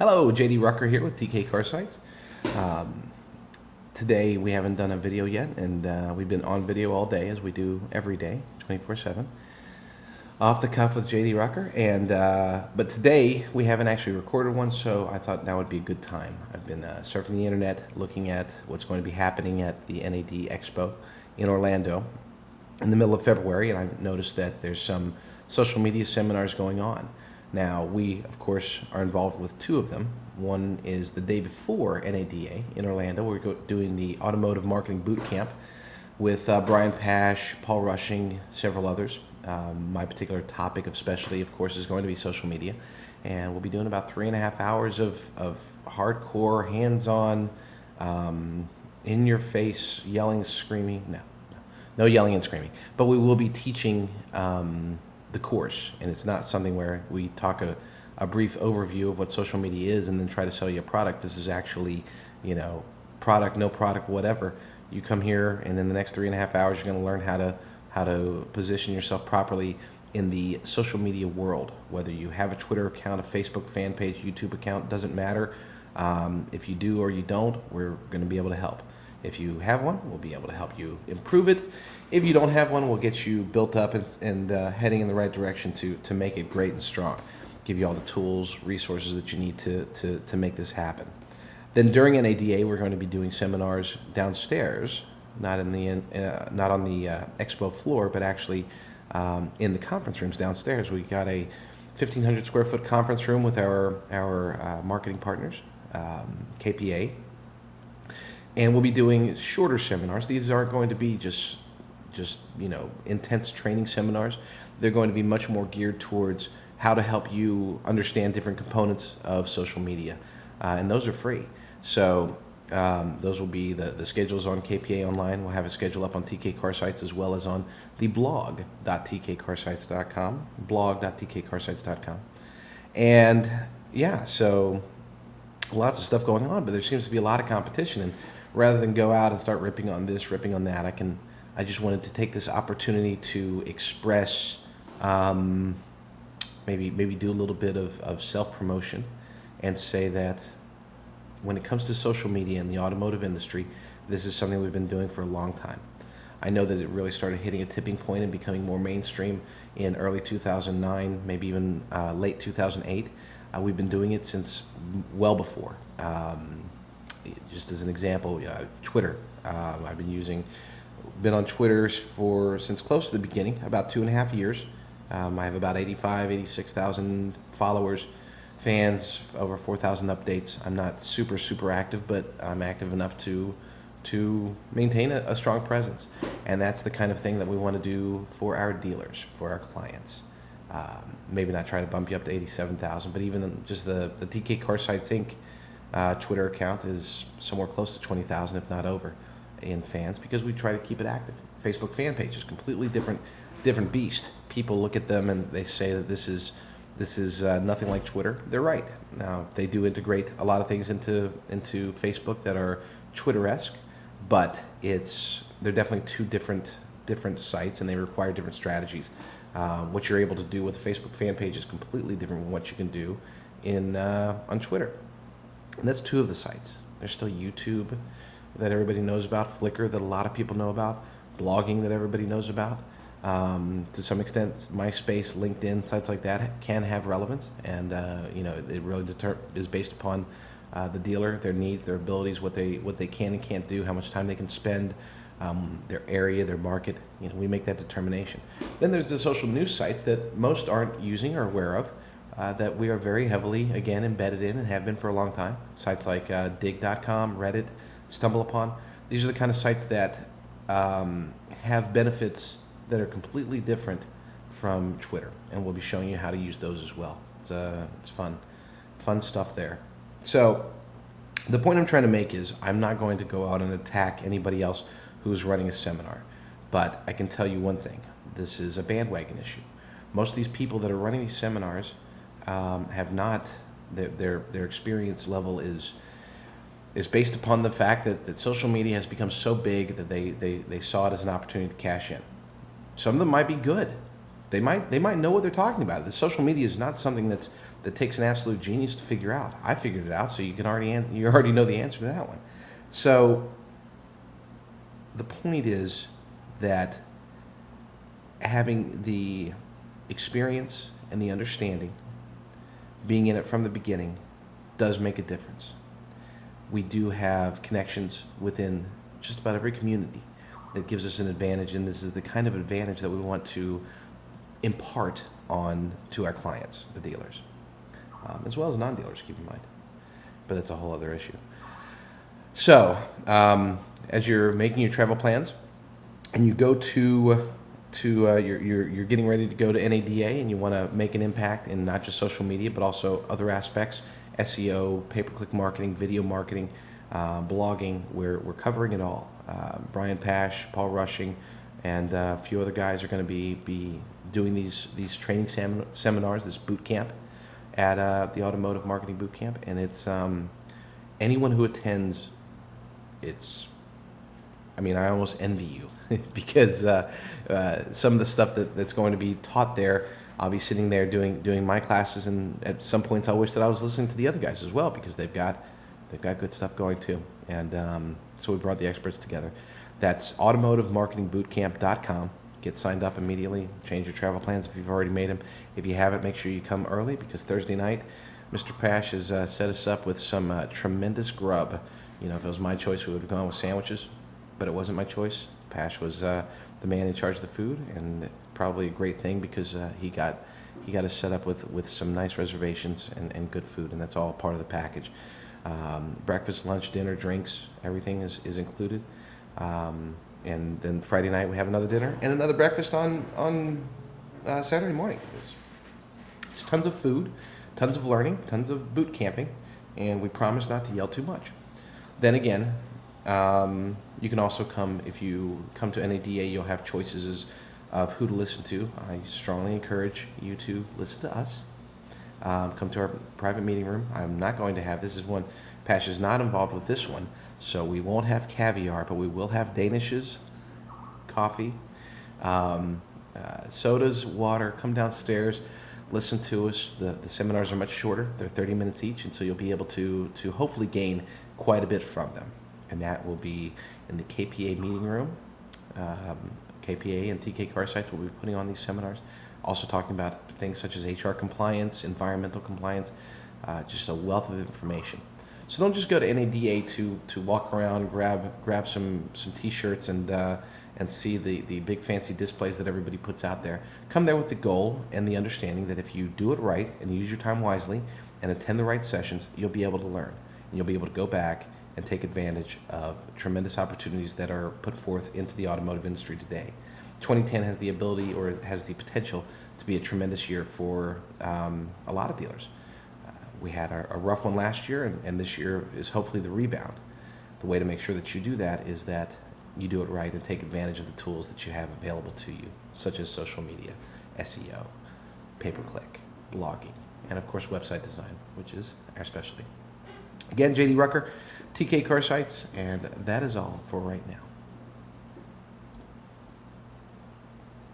Hello, JD Rucker here with TK Car Sites. Um, Today we haven't done a video yet, and we've been on video all day as we do every day, 24/7. Off the cuff with JD Rucker, but today we haven't actually recorded one, so I thought now would be a good time. I've been surfing the internet, looking at what's going to be happening at the NAD Expo in Orlando in the middle of February, and I've noticed that there's some social media seminars going on. Now, we, of course, are involved with two of them. One is the day before NADA in Orlando. We're doing the Automotive Marketing Boot Camp with Brian Pash, Paul Rushing, several others. My particular topic of specialty, of course, is going to be social media. And we'll be doing about 3.5 hours of hardcore, hands-on, in-your-face, yelling, screaming. No yelling and screaming. But we will be teaching the course, and it's not something where we talk a brief overview of what social media is and then try to sell you a product. This is actually, product, no product, whatever. You come here, and in the next 3.5 hours, you're going to learn how to position yourself properly in the social media world. Whether you have a Twitter account, a Facebook fan page, YouTube account, doesn't matter. If you do or you don't, we're going to be able to help. If you have one, we'll be able to help you improve it. If you don't have one, we'll get you built up and heading in the right direction to make it great and strong. Give you all the tools, resources that you need to make this happen. Then during NADA, we're going to be doing seminars downstairs, not on the expo floor, but actually in the conference rooms downstairs. We got a 1,500 square foot conference room with our marketing partners, KPA. And we'll be doing shorter seminars. These aren't going to be just intense training seminars. They're going to be much more geared towards how to help you understand different components of social media, and those are free. So those will be the schedules on KPA Online. We'll have a schedule up on TK Car Sites as well as on the blog.tkcarsites.com, blog.tkcarsites.com, and yeah, so lots of stuff going on, but there seems to be a lot of competition, and rather than go out and start ripping on this, ripping on that, I just wanted to take this opportunity to express, maybe do a little bit of self-promotion and say that when it comes to social media in the automotive industry, this is something we've been doing for a long time. I know that it really started hitting a tipping point and becoming more mainstream in early 2009, maybe even late 2008. We've been doing it since well before. Just as an example, Twitter. I've been on Twitter since close to the beginning, about 2.5 years. I have about 86,000 followers, fans, over 4,000 updates. I'm not super active, but I'm active enough to maintain a strong presence. And that's the kind of thing that we want to do for our dealers, for our clients. Maybe not try to bump you up to 87,000, but even just the TK Car Sites Inc. Twitter account is somewhere close to 20,000, if not over, in fans, because we try to keep it active. Facebook fan page is completely different beast. People look at them and they say that this is nothing like Twitter. They're right. Now, they do integrate a lot of things into Facebook that are Twitter-esque, but they're definitely two different sites, and they require different strategies. What you're able to do with a Facebook fan page is completely different from what you can do on Twitter. And that's two of the sites. There's still YouTube that everybody knows about, Flickr that a lot of people know about, blogging that everybody knows about. To some extent, MySpace, LinkedIn, sites like that can have relevance, and it really is based upon the dealer, their needs, their abilities, what they can and can't do, how much time they can spend, their area, their market. We make that determination. Then there's the social news sites that most aren't using or aware of, that we are very heavily, again, embedded in and have been for a long time. Sites like Dig.com, Reddit, StumbleUpon. These are the kind of sites that have benefits that are completely different from Twitter, and we'll be showing you how to use those as well. It's fun stuff there. So the point I'm trying to make is I'm not going to go out and attack anybody else who's running a seminar, but I can tell you one thing: this is a bandwagon issue. Most of these people that are running these seminars have not. Their experience level is based upon the fact that social media has become so big that they saw it as an opportunity to cash in. Some of them might be good. They might know what they're talking about. The social media is not something that's that takes an absolute genius to figure out. I figured it out, so you already know the answer to that one. So the point is that having the experience and the understanding, being in it from the beginning, does make a difference. We do have connections within just about every community that gives us an advantage, and this is the kind of advantage that we want to impart on to our clients, the dealers, as well as non-dealers, keep in mind. But that's a whole other issue. So, as you're making your travel plans, and you go to you're getting ready to go to NADA, and you want to make an impact in not just social media, but also other aspects, SEO, pay-per-click marketing, video marketing, blogging. We're covering it all. Brian Pash, Paul Rushing, and a few other guys are going to be doing these training seminars, this boot camp at the Automotive Marketing Boot Camp, and it's anyone who attends. I almost envy you because some of the stuff that's going to be taught there, I'll be sitting there doing my classes, and at some points I wish that I was listening to the other guys as well, because they've got good stuff going too. And so we brought the experts together. That's automotivemarketingbootcamp.com. Get signed up immediately. Change your travel plans if you've already made them. If you haven't, make sure you come early, because Thursday night, Mr. Pash has set us up with some tremendous grub. If it was my choice, we would have gone with sandwiches, but it wasn't my choice. Pash was the man in charge of the food, and probably a great thing, because he got us set up with some nice reservations and good food, and that's all part of the package. Breakfast, lunch, dinner, drinks, everything is included. And then Friday night we have another dinner and another breakfast on Saturday morning. There's tons of food, tons of learning, tons of boot camping, and we promise not to yell too much. Then again, you can also come, if you come to NADA, you'll have choices of who to listen to. I strongly encourage you to listen to us. Come to our private meeting room. I'm not going to have, this is one, Pash is not involved with this one, so we won't have caviar, but we will have danishes, coffee, sodas, water. Come downstairs, listen to us. The seminars are much shorter. They're 30 minutes each, and so you'll be able to hopefully gain quite a bit from them. And that will be in the KPA meeting room. KPA and TK Car Sites will be putting on these seminars, also talking about things such as HR compliance, environmental compliance, just a wealth of information. So don't just go to NADA to walk around, grab some T-shirts and see the big fancy displays that everybody puts out there. Come there with the goal and the understanding that if you do it right and use your time wisely and attend the right sessions, you'll be able to learn. And you'll be able to go back and take advantage of tremendous opportunities that are put forth into the automotive industry today. 2010 has the ability, or has the potential, to be a tremendous year for a lot of dealers. We had a rough one last year, and this year is hopefully the rebound. The way to make sure that you do that is that you do it right and take advantage of the tools that you have available to you, such as social media, SEO, pay-per-click, blogging, and of course website design, which is our specialty. Again, JD Rucker, TK Car Sites, and that is all for right now.